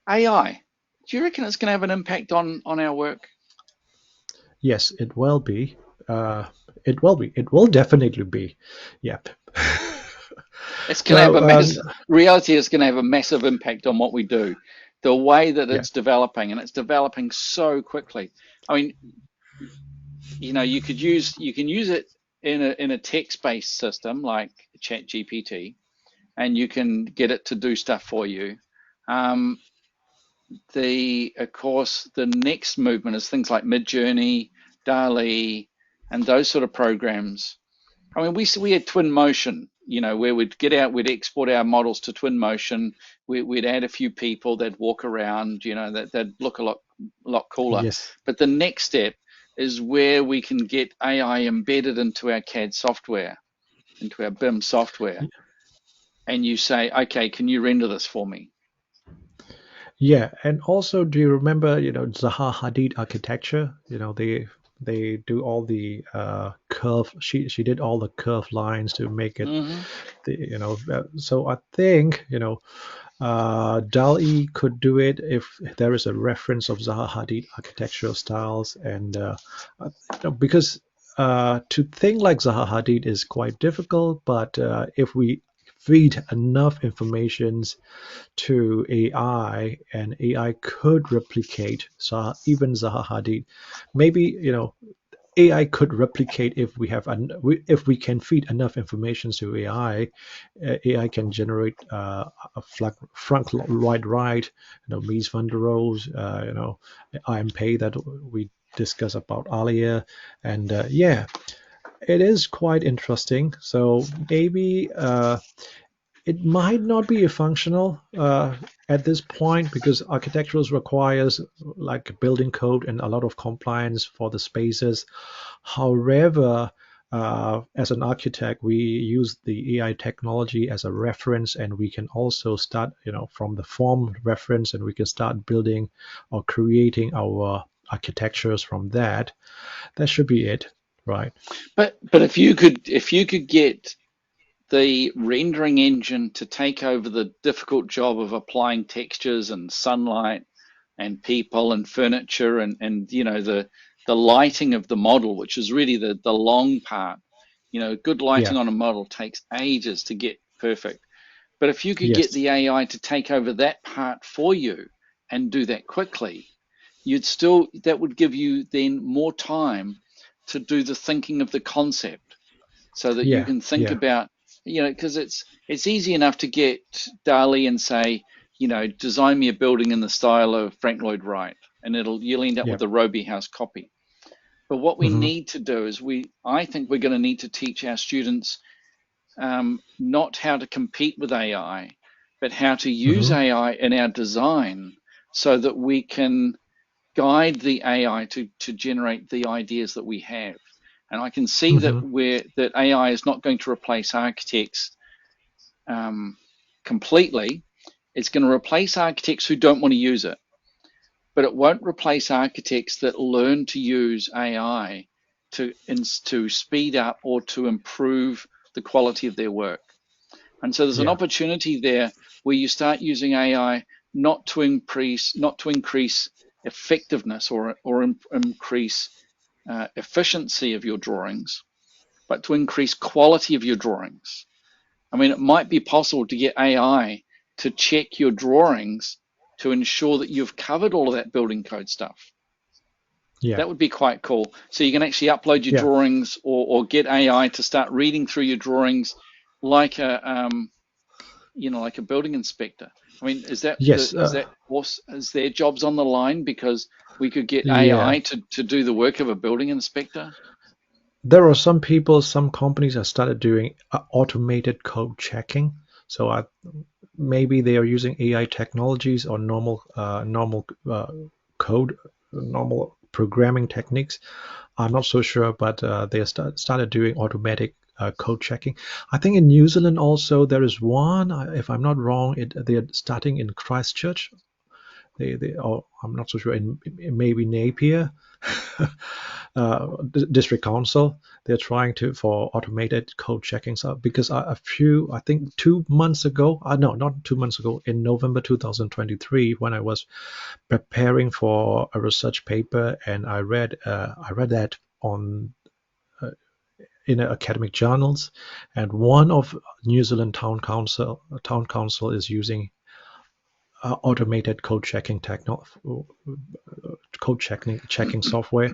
AI. Do you reckon it's going to have an impact on our work? Yes, it will be. Uh, it will be. It will definitely be. Yep. It's going to have So, a mass. Reality is going to have a massive impact on what we do. The way that yeah. it's developing, and it's developing so quickly. I mean, you can use it in a text-based system like ChatGPT, and you can get it to do stuff for you. Um, the of course the next movement is things like Midjourney, Dall-E, and those sort of programs. I mean, we had Twin Motion, where we'd export our models to Twin Motion. We'd add a few people, they'd walk around, they'd look a lot cooler. Yes. But the next step is where we can get AI embedded into our CAD software, into our BIM software, and you say, okay, can you render this for me? Yeah, and also, do you remember, Zaha Hadid architecture? They do all the curve. She did all the curve lines to make it. Hmm. So I think Dall-E could do it if there is a reference of Zaha Hadid architectural styles, and because to think like Zaha Hadid is quite difficult, but if we feed enough informations to AI, and AI could replicate even Zaha Hadid. Maybe AI could replicate if if we can feed enough information to AI. AI can generate a front right, Mies van der Rohe, IMP that we discussed about earlier, and yeah, it is quite interesting. So maybe it might not be functional at this point because architecturals requires like building code and a lot of compliance for the spaces. However, as an architect, we use the AI technology as a reference, and we can also start, from the form reference, and we can start building or creating our architectures from that. That should be it, right? But if you could get the rendering engine to take over the difficult job of applying textures and sunlight and people and furniture and the lighting of the model, which is really the long part. Good Yeah. lighting on a model takes ages to get perfect. But if you could get Yes. the AI to take over that part for you and do that quickly, that would give you then more time to do the thinking of the concept so that you Yeah. can think Yeah. about, because it's easy enough to get Dali and say, design me a building in the style of Frank Lloyd Wright, and you'll end up Yeah. with a Roby House copy. But what we Hmm. need to do is I think we're going to need to teach our students not how to compete with AI, but how to use Hmm. AI in our design so that we can guide the AI to generate the ideas that we have. And I can see that Hmm. that AI is not going to replace architects um, completely. It's going to replace architects who don't want to use it, but it won't replace architects that learn to use AI to speed up or to improve the quality of their work. And so there's an Yeah. opportunity there where you start using AI not to increase effectiveness or increase efficiency of your drawings, but to increase quality of your drawings. I mean, it might be possible to get AI to check your drawings to ensure that you've covered all of that building code stuff. Yeah. That would be quite cool. So you can actually upload your Yeah. drawings or get AI to start reading through your drawings like like a building inspector. I mean, Yes. is their jobs on the line because we could get Yeah. AI to do the work of a building inspector? There are some people, some companies have started doing automated code checking. So maybe they are using AI technologies or normal code, normal programming techniques. I'm not so sure, but they started doing automatic code checking. I think in New Zealand also there is one. If I'm not wrong, they are starting in Christchurch. or I'm not so sure, in maybe Napier, district council, they're trying to for automated code checking. So because I think 2 months ago, no, not 2 months ago, in November 2023, when I was preparing for a research paper, and I read that on in academic journals, and one of New Zealand town council is using automated code checking software,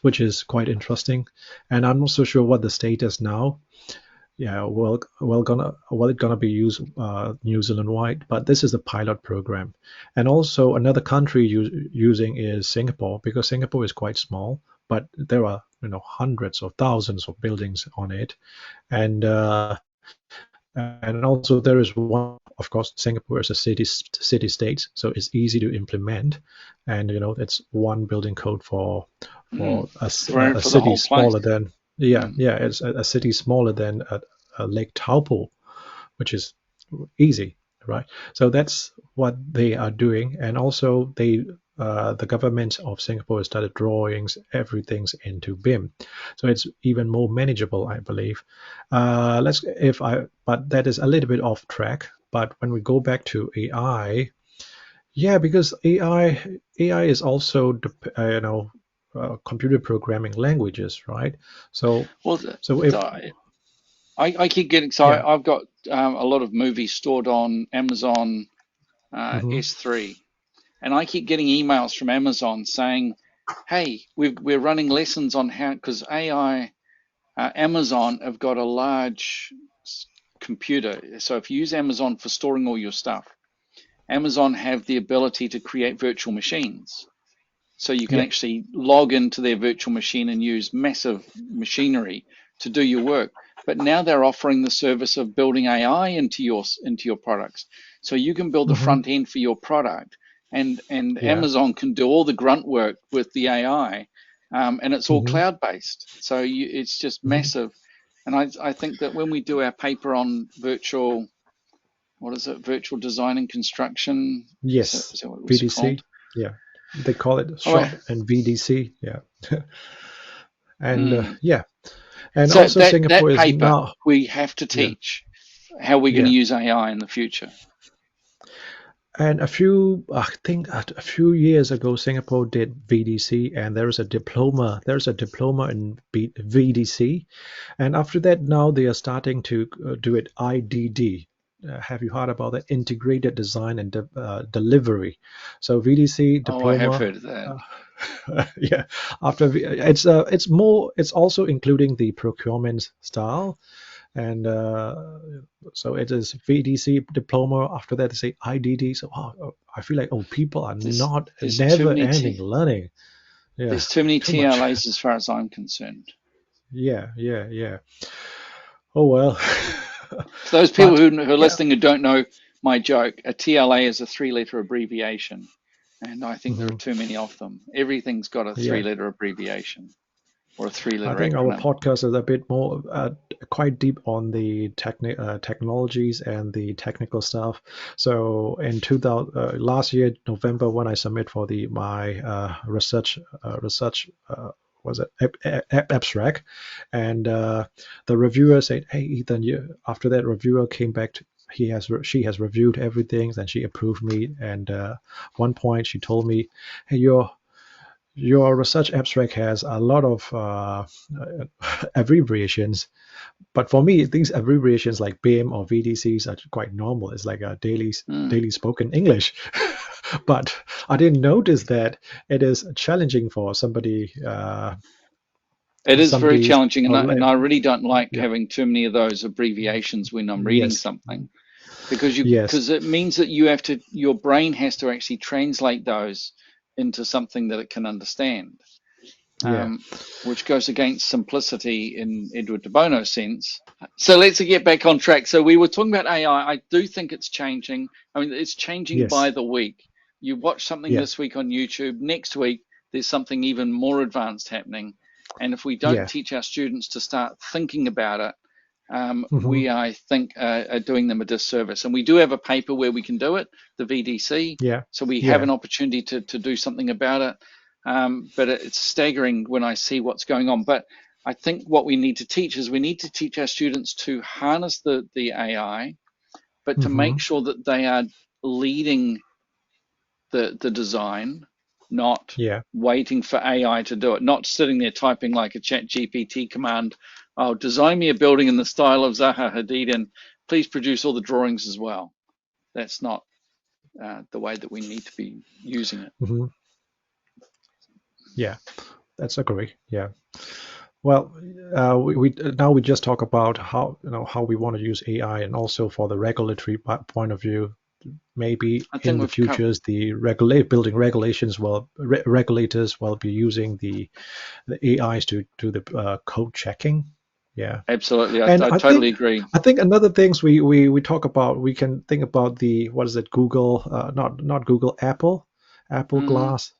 which is quite interesting. And I'm not so sure what the status now. Yeah, it's gonna be used New Zealand wide, but this is a pilot program. And also another country using is Singapore, because Singapore is quite small, but there are hundreds of thousands of buildings on it, and also there is one. Of course, Singapore is a city state, so it's easy to implement, and it's one building code for a For the city whole place. smaller than it's a city smaller than a Lake Taupo, which is easy, right? So that's what they are doing, and also the government of Singapore started drawings everything's into BIM, so it's even more manageable, I believe. But that is a little bit off track. But when we go back to AI, yeah, because AI is also computer programming languages, right? So Well, so if I keep getting, so yeah. I've got a lot of movies stored on Amazon Hmm. S3, and I keep getting emails from Amazon saying, "Hey, we're running lessons on how," because AI, Amazon have got a large computer. So if you use Amazon for storing all your stuff, Amazon have the ability to create virtual machines. So you can Yeah. actually log into their virtual machine and use massive machinery to do your work. But now they're offering the service of building AI into your products. So you can build the Hmm. front end for your product, and Yeah. Amazon can do all the grunt work with the AI, and it's all Hmm. cloud based. So it's just Hmm. massive. And I think that when we do our paper on virtual, what is it, virtual design and construction, Yes. is that what it was called? VDC. Yeah. They call it Oh, short and VDC. Yeah. And mm. yeah. And So also that Singapore is paper now. we have to Yeah. teach how we're going to Yeah. use AI in the future. And I think a few years ago, Singapore did VDC, and there is a diploma. There's a diploma in VDC, and after that, now they are starting to do it IDD. Have you heard about the integrated design and delivery? So VDC Oh, I have diploma. heard of that. Yeah, it's more. It's also including the procurement style, and so it is VDC diploma. After that, they say IDD. So I feel like people are There's not there's too never many ending learning. Yeah, there's too many too much. TLAs as far as I'm concerned. Yeah, yeah, yeah. Oh well. For those people But who are yeah. listening who don't know my joke, a TLA is a three-letter abbreviation, and I think there are Mhm. too many of them. Everything's got a Yeah, three-letter abbreviation or a I three-letter think our acronym. podcast is a bit more quite deep on the technologies and the technical stuff. So in 2000 last year November, when I submit for the my research was it abstract, and the reviewer said, "Hey Ethan, after that reviewer came back she has reviewed everything, and she approved me, and one point she told me, hey, your research abstract has a lot of abbreviations, but for me, these abbreviations like BIM or VDCs are quite normal. It's like a Mm. daily spoken English. But I didn't notice that it is challenging for somebody. It is very Somebody. challenging, and I really don't like Yeah. having too many of those abbreviations when I'm reading Yes. something, because Yes. it means that your brain has to actually translate those into something that it can understand, Yeah. which goes against simplicity in Edward de Bono's sense. So let's get back on track. So we were talking about AI. I do think it's changing. I mean, it's changing by Yes. the week. You watch something Yeah. this week on YouTube, next week there's something even more advanced happening. And if we don't Yeah. teach our students to start thinking about it, Hmm. we, I think, are doing them a disservice. And we do have a paper where we can do it, the VDC, Yeah. so we have Yeah. an opportunity to do something about it. But it's staggering when I see what's going on. But I think what we need to teach is we need to teach our students to harness the AI, but to Hmm. make sure that they are leading the design, not Yeah. waiting for AI to do it, not sitting there typing like a chat GPT command, oh, design me a building in the style of Zaha Hadid and please produce all the drawings as well. That's not the way that we need to be using it. Hmm. Yeah. That's agree. Yeah. Well, we now we just talk about how how we want to use AI, and also for the regulatory point of view. Maybe I think in the we've covered. futures, the building regulations will regulators will be using the AIs to do the code checking. Yeah, Absolutely, and I totally agree. I think another things we talk about, we can think about the, what is it, Google, not Google, Apple Mm, Glass,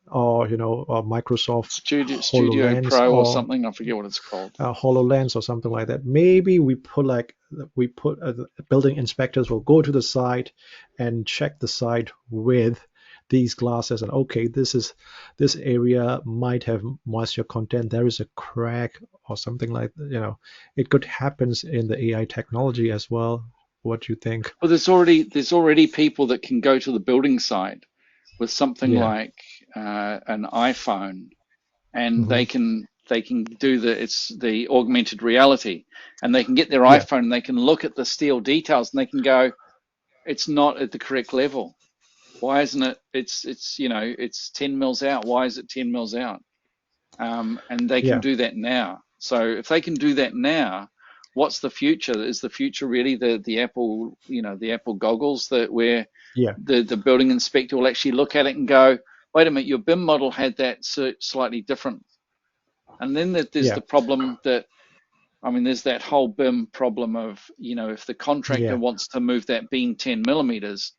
or or Microsoft Studio HoloLens, Pro or or something, I forget what it's called. HoloLens or something like that. Maybe we put the building inspectors will go to the site and check the site with these glasses, and okay, this area might have moisture content. There is a crack or something like that. It could happen in the AI technology as well. What do you think? Well, there's already people that can go to the building site with something Yeah. like an iPhone, and Hmm. they can do the augmented reality, and they can get their Yeah. iPhone and they can look at the steel details and they can go, it's not at the correct level. Why isn't it? It's 10 mils out. Why is it 10 mils out? And they can Yeah. do that now. So if they can do that now, what's the future? Is the future really the Apple, the Apple goggles that where Yeah. the building inspector will actually look at it and go, wait a minute, your BIM model had that slightly different. And then there's Yeah. the problem that, I mean, there's that whole BIM problem of, if the contractor Yeah. wants to move that beam 10 millimeters,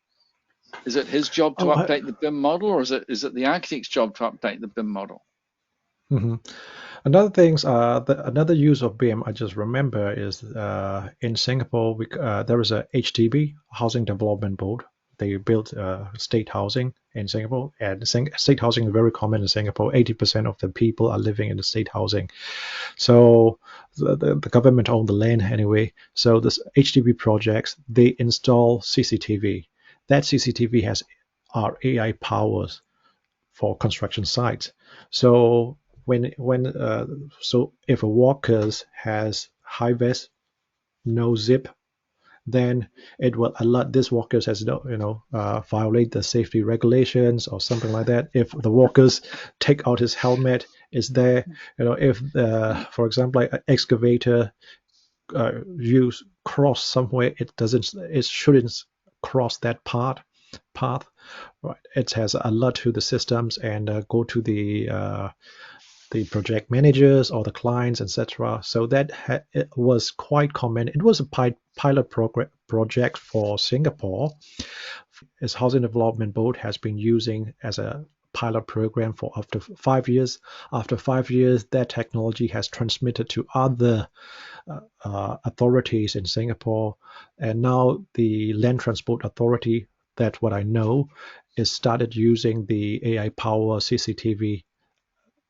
is it his job to Oh, update the BIM model, or is it the architect's job to update the BIM model? mhm. Another things, another use of BIM I just remember is, in Singapore, there is a HDB, Housing Development Board. They built state housing in Singapore, and state housing is very common in Singapore. 80% of the people are living in the state housing. So the government own the land anyway. So this HDB projects, they install CCTV. That CCTV has our AI powers for construction sites. So if a workers has high vis, no zip, then it will alert this workers as no, violate the safety regulations or something like that. If the workers take out his helmet, is there, if for example, like an excavator use cross somewhere, it shouldn't cross that path. Right, it has alert to the systems and go to the project managers or the clients, etc. So it was quite common. It was a pilot project for Singapore. Its Housing Development Board has been using as a pilot program for up to 5 years. After 5 years, that technology has transmitted to other authorities in Singapore, and now the Land Transport Authority, that's what I know, is started using the AI power CCTV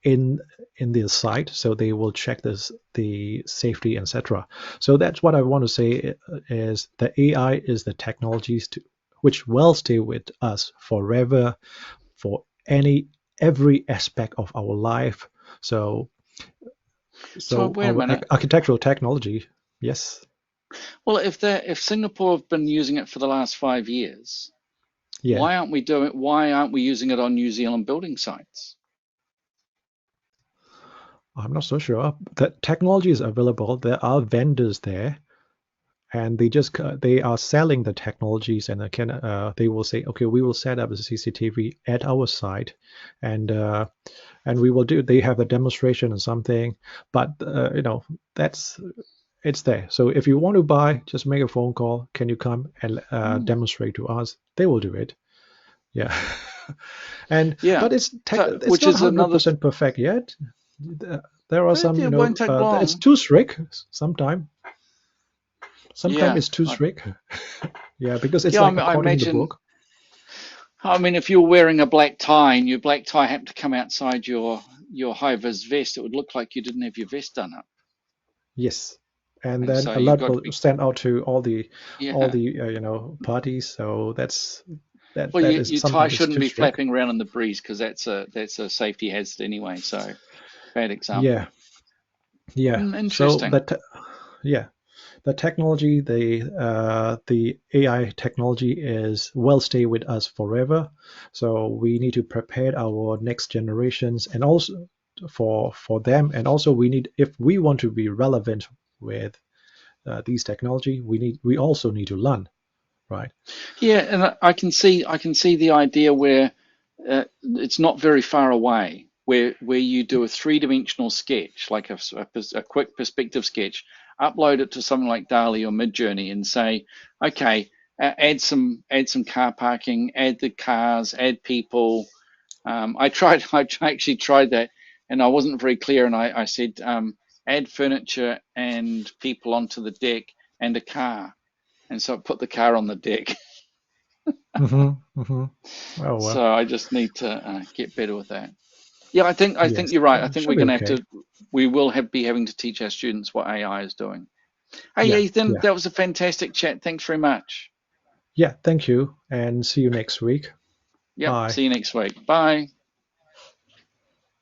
in their site, so they will check the safety, etc. So that's what I want to say, is the AI is the technologies which will stay with us forever, for every aspect of our life. So So wait a our minute. architectural technology, yes. Well, if Singapore have been using it for the last 5 years, Yeah, why aren't we using it on New Zealand building sites? I'm not so sure. The technology is available. There are vendors there, and they are selling the technologies, and they will say, okay, we will set up a CCTV at our site, and we will do. They have a demonstration or something, but that's it's there. So if you want to buy, just make a phone call. Can you come and Hmm. demonstrate to us? They will do it. Yeah. and Yeah. but So, it's which not is another. 100% perfect yet. There are some, It won't take it's long. too strict sometimes. Sometimes Yeah, it's too strict. Yeah, because it's yeah. like I according to the imagine. book. I mean, if you're wearing a black tie and your black tie happened to come outside your high vis vest, it would look like you didn't have your vest done up. Yes, and And then so a you've lot got to will be. stand out to all Yeah. the parties. So Well, that is your tie sometimes it's shouldn't too be strict. flapping around in the breeze because that's a safety hazard anyway. So bad Yeah, example. yeah. So Interesting. yeah, the technology, the AI technology is will stay with us forever. So we need to prepare our next generations and also for them. And also we need, if we want to be relevant with these technology, we also need to learn, right? Yeah, and I can see the idea where it's not very far away, where you do a three-dimensional sketch, like a quick perspective sketch, upload it to something like Dall-E or Midjourney, and say, okay, add some car parking, add the cars, add people. I actually tried that, and I wasn't very clear, and I said, add furniture and people onto the deck and a car, and so I put the car on the deck. Hmm. Oh So well, I just need to get better with that. Yeah, I think yes, you're right. I think should we're be going to have okay. to. We will be having to teach our students what AI is doing. Hey, Yeah, Ethan, yeah, that was a fantastic chat. Thanks very much. yeah. Thank you, and see you next week. Yep. Bye. See you next week. Bye.